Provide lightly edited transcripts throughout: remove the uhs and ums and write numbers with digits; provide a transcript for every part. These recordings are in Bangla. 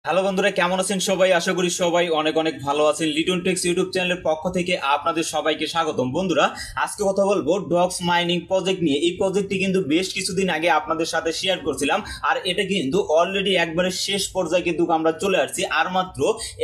হ্যালো বন্ধুরা, কেমন আছেন সবাই? আশা করি সবাই অনেক অনেক ভালো আছেন। লিটন টেক্স ইউটিউব চ্যানেলের পক্ষ থেকে আপনাদের সবাইকে স্বাগতম। বন্ধুরা, আজকে কথা বলবো ডগস মাইনিং প্রজেক্ট নিয়ে। এই প্রজেক্টটি কিন্তু বেশ কিছুদিন আগে আপনাদের সাথে শেয়ার করছিলাম, আর এটা কিন্তু অলরেডি একবারে শেষ পর্যায়ে কিন্তু আমরা চলে আসছি। আর মাত্র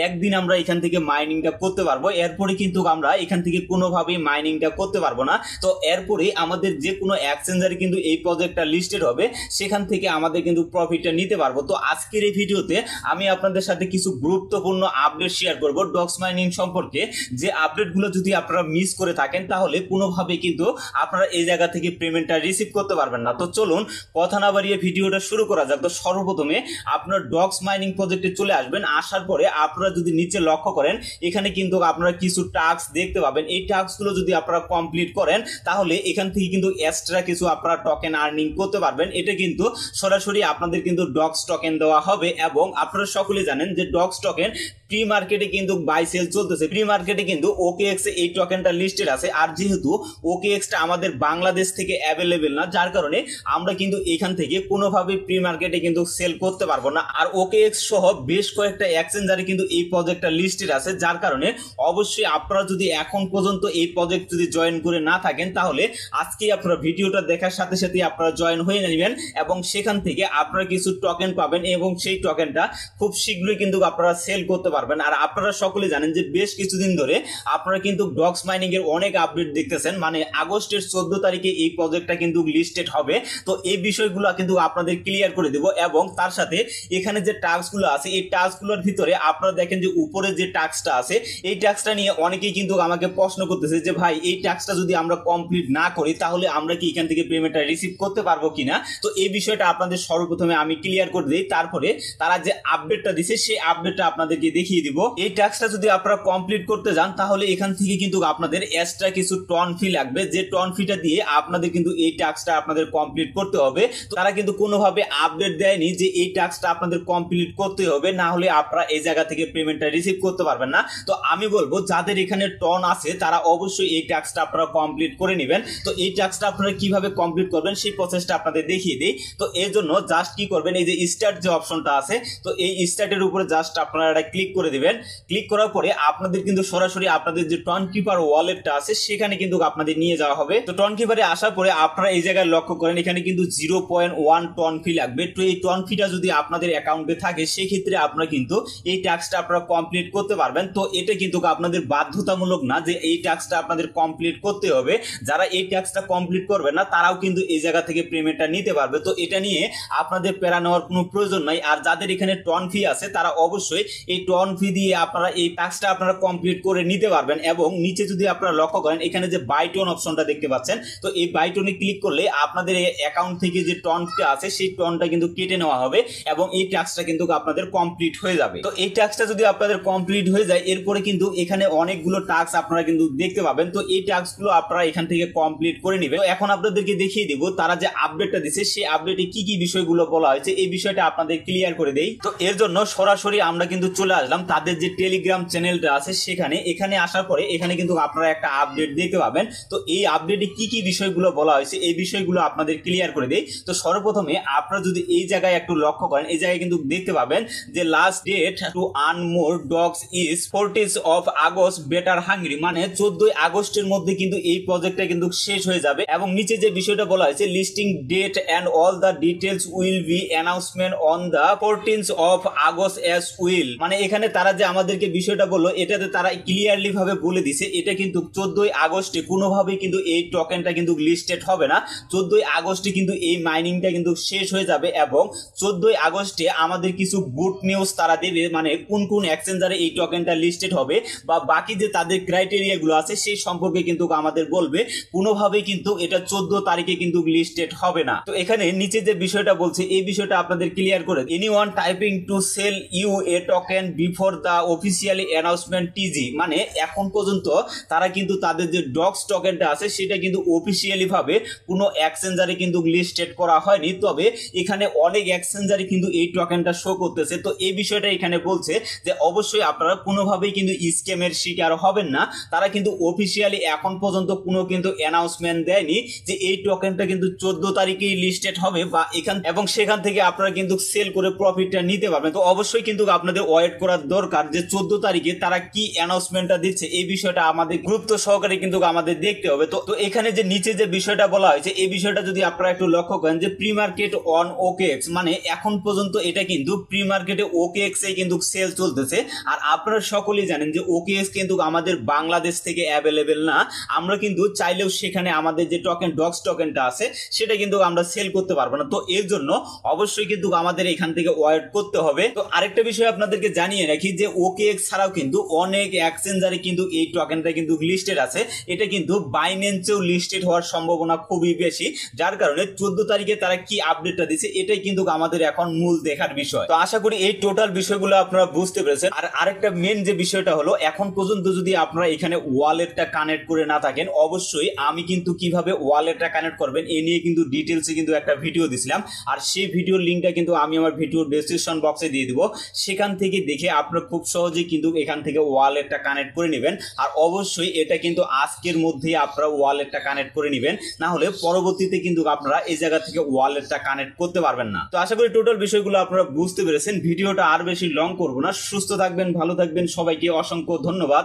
একদিন আমরা এখান থেকে মাইনিংটা করতে পারবো, এরপরে কিন্তু আমরা এখান থেকে কোনোভাবেই মাইনিংটা করতে পারবো না। তো এরপরে আমাদের যে কোনো এক্সচেঞ্জারে কিন্তু এই প্রজেক্টটা লিস্টেড হবে, সেখান থেকে আমাদের কিন্তু প্রফিটটা নিতে পারবো। তো আজকের এই ভিডিওতে আমি আপনাদের সাথে কিছু গুরুত্বপূর্ণ আপডেট শেয়ার করব ডগস মাইনিং সম্পর্কে। যে আপডেটগুলো যদি আপনারা মিস করে থাকেন, তাহলে কোনোভাবে কিন্তু আপনারা এই জায়গা থেকে পেমেন্টটা রিসিভ করতে পারবেন না। তো চলুন কথা না বাড়িয়ে ভিডিওটা শুরু করা যাক। তো সর্বপ্রথমে আপনার ডগস মাইনিং প্রজেক্টে চলে আসবেন। আসার পরে আপনারা যদি নিচে লক্ষ্য করেন, এখানে কিন্তু আপনারা কিছু টাস্ক দেখতে পাবেন। এই টাস্কগুলো যদি আপনারা কমপ্লিট করেন, তাহলে এখান থেকে কিন্তু এক্সট্রা কিছু আপনারা টোকেন আর্নিং করতে পারবেন। এটা কিন্তু সরাসরি আপনাদের কিন্তু ডগস টোকেন দেওয়া হবে। এবং আপনারা সকলে জানেন যে ডগস টোকেন প্রি মার্কেটে কিন্তু বাই সেল চলতেছে। প্রি মার্কেটে কিন্তু ওকেএক্স এই টোকেনটা লিস্টেড আছে। আর যেহেতু ওকেএক্সটা আমাদের বাংলাদেশ থেকে অ্যাভেলেবেল না, যার কারণে আমরা কিন্তু এখান থেকে কোনোভাবে প্রি মার্কেটে কিন্তু সেল করতে পারবো না। আর ওকেএক্স সহ বেশ কয়েকটা এক্সচেঞ্জারে কিন্তু এই প্রজেক্টটা লিস্টেড আছে, যার কারণে অবশ্যই আপনারা যদি এখন পর্যন্ত এই প্রজেক্ট যদি জয়েন করে না থাকেন, তাহলে আজকেই আপনারা ভিডিওটা দেখার সাথে সাথে আপনারা জয়েন হয়ে নেবেন এবং সেখান থেকে আপনারা কিছু টোকেন পাবেন এবং সেই টোকেনটা খুব শীঘ্রই কিন্তু আপনারা সেল করতে পারবেন। আর আপনারা সকলে জানেন যে বেশ কিছুদিন ধরে আপনারা কিন্তু ডগস মাইনিং এর অনেক আপডেট দেখতেছেন। মানে আগস্টের 14 তারিখে এই প্রজেক্টটা কিন্তু লিস্টেড হবে। তো এই বিষয়গুলো কিন্তু আপনাদের ক্লিয়ার করে দেব। এবং তার সাথে এখানে যে টাস্কগুলো আছে, এই টাস্কগুলোর ভিতরে আপনারা দেখেন যে উপরে যে টাস্কটা আছে, এই টাস্কটা নিয়ে অনেকেই কিন্তু আমাকে প্রশ্ন করতেছে যে ভাই, এই টাস্কটা যদি আমরা কমপ্লিট না করি, তাহলে আমরা কি এখান থেকে পেমেন্টটা রিসিভ করতে পারবো কিনা। তো এই বিষয়টা আপনাদের সর্বপ্রথমে আমি ক্লিয়ার করে দিই, তারপরে তারা যে আপডেটটা দিছে সেই আপডেটটা আপনাদেরকে দেখিয়ে দিব। এই টাস্কটা যদি আপনারা কমপ্লিট করতে যান, তাহলে এখান থেকে কিন্তু আপনাদের এক্সট্রা কিছু টন ফি লাগবে। যে টন ফিটা দিয়ে আপনাদের কিন্তু এই টাস্কটা আপনাদের কমপ্লিট করতে হবে। তো তারা কিন্তু কোনোভাবে আপডেট দেয়নি যে এই টাস্কটা আপনাদের কমপ্লিট করতে হবে, না হলে আপনারা এই জায়গা থেকে পেমেন্টটা রিসিভ করতে পারবেন না। তো আমি বলবো যাদের এখানে টন আছে, তারা অবশ্যই এই টাস্কটা আপনারা কমপ্লিট করে নেবেন। তো এই টাস্কটা আপনারা কিভাবে কমপ্লিট করবেন সেই প্রসেসটা আপনাদের দেখিয়ে দিই। তো এর জন্য জাস্ট কি করবেন, এই যে স্টার্ট যে অপশনটা আছে, তো এই স্টার্টের উপরে জাস্ট আপনারা এটা ক্লিক করে দিবেন। ক্লিক করার পরে আপনাদের কিন্তু সরাসরি আপনাদের যে টন কিপার ওয়ালেটটা আছে, সেখানে কিন্তু আপনাদের নিয়ে যাওয়া হবে। তো টন কিপারে আসার পরে আপনারা এই জায়গায় লক্ষ্য করেন, এখানে কিন্তু 0.1 টন ফি লাগবে। তো এই টন ফিটা যদি আপনাদের অ্যাকাউন্টে থাকে, সেই ক্ষেত্রে আপনারা কিন্তু এই টাস্কটা আপনারা কমপ্লিট করতে পারবেন। তো এটা কিন্তু আপনাদের বাধ্যতামূলক না যে এই টাস্কটা আপনাদের কমপ্লিট করতে হবে। যারা এই টাস্কটা কমপ্লিট করবে না, তারাও কিন্তু এই জায়গা থেকে পেমেন্টটা নিতে পারবে। তো এটা নিয়ে আপনাদের প্যারা নেওয়ার কোনো প্রয়োজন নাই। আর যাদের এখানে টন ফি আছে, তারা অবশ্যই এই টন ফি দিয়ে আপনারা এই টাস্কটা আপনারা কমপ্লিট করে নিতে পারবেন। এবং নিচে যদি আপনারা লক্ষ্য করেন, এখানে যে বাই টন অপশনটা দেখতে পাচ্ছেন, তো এই বাই টনে ক্লিক করলে আপনাদের এই অ্যাকাউন্ট থেকে যে টনটা আছে, সেই টনটা কিন্তু কেটে নেওয়া হবে এবং এই টাস্কটা কিন্তু আপনাদের কমপ্লিট হয়ে যাবে। তো এই টাস্কটা যদি আপনাদের কমপ্লিট হয়ে যায়, এরপরে কিন্তু এখানে অনেকগুলো টাস্ক আপনারা কিন্তু দেখতে পাবেন। তো এই টাস্কগুলো আপনারা এখান থেকে কমপ্লিট করে নেবেন। তো এখন আপনাদেরকে দেখিয়ে দিব তারা যে আপডেটটা দিচ্ছে, সেই আপডেটে কি কি বিষয়গুলো বলা হয়েছে, এই বিষয়টা আপনাদের ক্লিয়ার করে দেই। তো এর জন্য সরাসরি আমরা কিন্তু চলে আসলাম তাদের যে টেলিগ্রাম চ্যানেলটা আছে সেখানে। এখানে আসার পরে এখানে কিন্তু আপনারা একটা আপডেট দেখতে পাবেন। তো এই আপডেটে কি কি বিষয়গুলো বলা হয়েছে, এই বিষয়গুলো আপনাদের ক্লিয়ার করে দেই। তো সর্বপ্রথমে আপনারা যদি এই জায়গায় একটু লক্ষ্য করেন, এই জায়গায় কিন্তু দেখতে পাবেন যে last date to earn more dogs is 14th of August better hungry. মানে 14ই আগস্টের মধ্যে কিন্তু এই প্রজেক্টটা কিন্তু শেষ হয়ে যাবে। এবং নিচে যে বিষয়টা বলা হয়েছে, listing date and all the details will be announcement on the 14th of August as will. মানে এখানে তারা যে আমাদেরকে বিষয়টা বললো, এটাতে তারা ক্লিয়ারলি ভাবে বলে দিছে এটা কিন্তু 14ই আগস্টে কোনোভাবেই কিন্তু এই টোকেনটা কিন্তু লিস্টেড হবে না। 14ই আগস্টে কিন্তু এই মাইনিংটা কিন্তু শেষ হয়ে যাবে। এবং 14ই আগস্টে আমাদের কিছু গুড নিউজ তারা দেবে, মানে কোন কোন এক্সচেঞ্জারে এই টোকেনটা লিস্টেড হবে বা বাকি যে তাদের ক্রাইটেরিয়া গুলো আছে সেই সম্পর্কে কিন্তু আমাদের বলবে। কোনোভাবেই কিন্তু এটা 14 তারিখে কিন্তু লিস্টেড হবে না। তো এখানে নিচে যে বিষয়টা বলছে, এই বিষয়টা আপনাদের ক্লিয়ার করে, anyone typing to sell you a token before the officially announcement TG. মানে এখন পর্যন্ত তারা কিন্তু তাদের যে ডগস টোকেনটা আছে, সেটা কিন্তু অফিসিয়ালি ভাবে কোনো এক্সচেঞ্জারে কিন্তু লিস্টেড করা হয়নি। তবে এখানে অনেক এক্সচেঞ্জারে কিন্তু এই টোকেনটা শো করতেছে। তো এই বিষয়টা এখানে বলছে যে অবশ্যই আপনারা কোনোভাবেই কিন্তু স্ক্যামের শিকার হবেন না। তারা কিন্তু অফিসিয়ালি এখন পর্যন্ত কোনো কিন্তু অ্যানাউন্সমেন্ট দেয়নি যে এই টোকেনটা কিন্তু 14 তারিখেই লিস্টেড হবে বা এখান এবং সেখান থেকে আপনারা কিন্তু সেল করে প্রফিটটা নিতে পারবেন। তো অবশ্যই কিন্তু আপনাদের ওয়েট করার দরকার যে 14 তারিখে তারা কি অ্যানাউন্সমেন্টটা দিচ্ছে, এই বিষয়টা আমাদের গুরুত্ব সহকারে কিন্তু আমাদের দেখতে হবে। তো এখানে যে নিচে যে বিষয়টা বলা হয়েছে, এই বিষয়টা যদি আপনারা একটু লক্ষ্য করেন যে প্রি মার্কেট অন ওকেএক্স, মানে এখন পর্যন্ত এটা কিন্তু প্রি মার্কেটে ওকেএক্স এ কিন্তু সেল চলতেছে। আর আপনারা সকলেই জানেন যে ওকেএক্স কিন্তু আমাদের বাংলাদেশ থেকে অ্যাভেলেবেল না, আমরা কিন্তু চাইলেও সেখানে আমাদের যে টোকেন ডক্স টোকেনটা আছে সেটা কিন্তু আমরা সেল করতে পারবো না। তো এর জন্য অবশ্যই কিন্তু আমাদের এখান থেকে ওয়েট করতে হবে। তো আরেকটা বিষয় আপনাদেরকে জানিয়ে রাখি যে ওকেএক্স ছাড়াও কিন্তু অনেক এক্সচেঞ্জারে কিন্তু এই টোকেনটা কিন্তু লিস্টেড আছে, এটা কিন্তু বাইন্যান্সেও লিস্টেড হওয়ার সম্ভাবনা খুবই বেশি, যার কারণে 14 তারিখে তারা কি আপডেটটা দিচ্ছে এটাই কিন্তু আমাদের এখন মূল দেখার বিষয়। তো আশা করি এই টোটাল বিষয়গুলো আপনারা বুঝতে পেরেছেন। আর আরেকটা মেন যে বিষয়টা হলো, এখন পর্যন্ত যদি আপনারা এখানে ওয়ালেটটা কানেক্ট করে না থাকেন, অবশ্যই আমি কিন্তু কিভাবে ওয়ালেটটা কানেক্ট করবেন এ নিয়ে কিন্তু ডিটেলসে কিন্তু একটা ভিডিও দিছিলাম, আর সেই ভিডিওর লিঙ্কটা কিন্তু আমি আমার ভিডিওর ডেসক্রিপশন বক্সে দিয়ে দিব, সেখান থেকে দেখে আপনারা খুব সহজেই কিন্তু এখান থেকে ওয়ালেটটা কানেক্ট করে নেবেন। আর অবশ্যই এটা কিন্তু আজকের মধ্যেই আপনারা ওয়ালেটটা কানেক্ট করে নেবেন, না হলে পরবর্তীতে কিন্তু আপনারা এই জায়গা থেকে ওয়ালেটটা কানেক্ট করতে পারবেন না। তো আশা করি টোটাল বিষয়গুলো আপনারা বুঝতে পেরেছেন। ভিডিওটা আর বেশি লং করব না, সুস্থ থাকবেন, ভালো থাকবেন, সবাইকে অসংখ্য ধন্যবাদ।